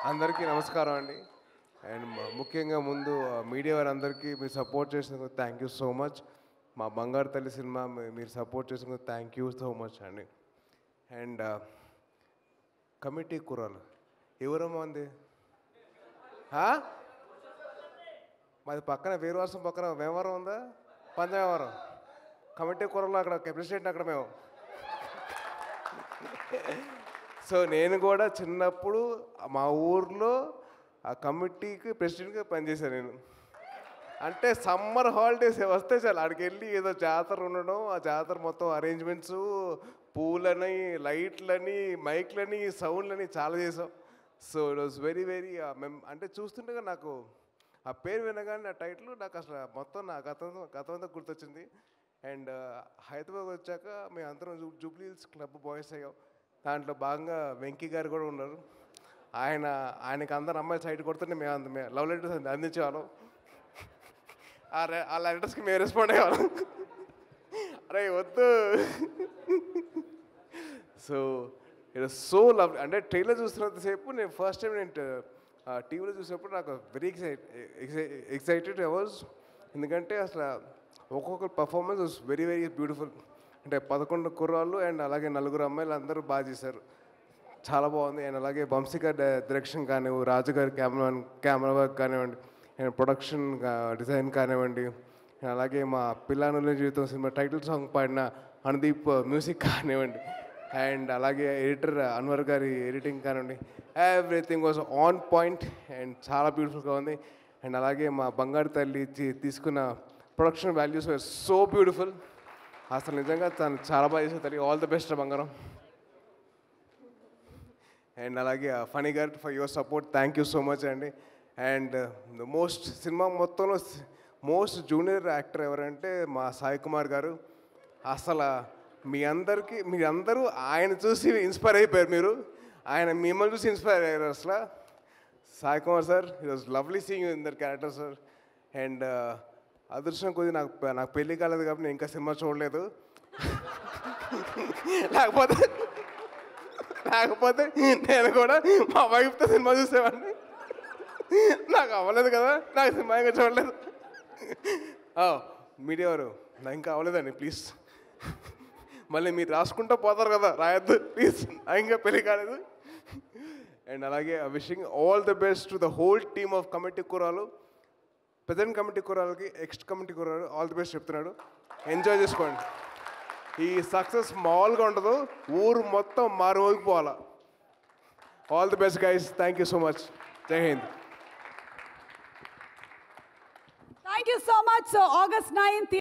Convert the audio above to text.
అందరికీ నమస్కారం అండి. అండ్ ముఖ్యంగా ముందు మీడియా వారందరికీ మీరు సపోర్ట్ చేసినందుకు థ్యాంక్ యూ సో మచ్. మా బంగారు తల్లి సినిమా మీరు సపోర్ట్ చేసినందుకు థ్యాంక్ యూ సో మచ్ అండి. అండ్ కమిటీ కుర్రాలు ఎవరమ్మా ఉంది? మాది పక్కన వీరవాసం పక్కన వేమవరం ఉందా? పంచమేవరం కమిటీ కుర్రలు అక్కడ ప్రెసిడెంట్ అక్కడ మేము. సో నేను కూడా చిన్నప్పుడు మా ఊర్లో ఆ కమిటీకి ప్రెసిడెంట్గా పనిచేశాను నేను. అంటే సమ్మర్ హాలిడేస్ వస్తే చాలు అక్కడికి వెళ్ళి ఏదో జాతర ఉండడం, ఆ జాతర మొత్తం అరేంజ్మెంట్స్, పూలని, లైట్లని, మైక్లని, సౌండ్లని చాలా చేసాం. So it was very very అంటే చూస్తుండగా నాకు ఆ పేరు వినగానే ఆ టైటిల్ నాకు అసలు మొత్తం నా గతం అంతా గుర్తొచ్చింది. అండ్ హైదరాబాద్ వచ్చాక మేము అందరం జూబ్లీ హిల్స్ క్లబ్ బాయ్స్ అయ్యాం. దాంట్లో భాగంగా వెంకీ గారు కూడా ఉన్నారు. ఆయనకి అందరు అమ్మాయిలు సైడ్ కొడుతుంటే మేము లవ్ లెటర్స్ అందించేవాళ్ళం. ఆ లెటర్స్కి మేము రెస్పాండ్ అయ్యేవాళ్ళం. అరే వద్దు. So it so love. అంటే ట్రైలర్ చూస్తున్నంతసేపు నేను ఫస్ట్ టైం నేను టీవీలో చూసినప్పుడు నాకు వెరీ ఎక్సైటెడ్ అవర్స్. ఎందుకంటే అసలు ఒక్కొక్క performance was very very beautiful. అంటే 11 కుర్రాళ్ళు అండ్ అలాగే 4 అమ్మాయిలు అందరూ బాగా చేశారు. చాలా బాగుంది. అండ్ అలాగే వంశీ గారి డైరెక్షన్ కానివ్వండి, రాజు గారి కెమెరా వర్క్ కానివ్వండి, అండ్ ప్రొడక్షన్ డిజైన్ కానివ్వండి, అలాగే మా పిల్లానుల జీవితం సినిమా టైటిల్ సాంగ్ పాడిన అనుదీప్ మ్యూజిక్ కానివ్వండి, అండ్ అలాగే ఎడిటర్ అన్వర్ గారి ఎడిటింగ్ కానివ్వండి, everything was on point and చాలా బ్యూటిఫుల్గా ఉంది. అండ్ అలాగే మా బంగారు తల్లి తీసుకున్న production values were so beautiful. అసలు నిజంగా తను చాలా బాగా చేసిన తల్లి. ఆల్ ది బెస్ట్ బంగారం. అండ్ అలాగే ఫనీ గారు for your support thank you so much అండి. అండ్ సినిమా మొత్తంలో మోస్ట్ జూనియర్ యాక్టర్ ఎవరంటే మా సాయి కుమార్ గారు. అసలు మీరందరూ ఆయన చూసి ఇన్స్పైర్ అయిపోయారు. ఆయన మిమ్మల్ని చూసి ఇన్స్పైర్ అయ్యారు. అసలు Sai Kumar sir it was lovely seeing in their character sir. And అదృష్టం కొద్ది నాకు పెళ్ళి కాలేదు కాబట్టి నేను ఇంకా సినిమా చూడలేదు. లేకపోతే నేను కూడా మా వైఫ్తో సినిమా చూసేవాడిని. నాకు అవ్వలేదు కదా, నాకు సినిమా ఇంకా చూడలేదు. మీడియా వారు నాకు ఇంకా అవ్వలేదండి ప్లీజ్. మళ్ళీ మీరు రాసుకుంటూ పోతారు కదా, రాయొద్దు ప్లీజ్. నాకు ఇంకా పెళ్ళి కాలేదు. అండ్ అలాగే wishing all the best to the whole team of committee కుర్రాలు. ప్రజెంట్ కమిటీ కుర్రాలకి నెక్స్ట్ కమిటీ కుర్రాలు ఆల్ ది బెస్ట్ చెప్తున్నాడు. ఎంజాయ్ చేసుకోండి. ఈ సక్సెస్ మామూలుగా ఉండదు, ఊరు మొత్తం మారుమోగిపోవాలా. All the best guys. Thank you so much. Jai Hind. Thank you so much. So August 9th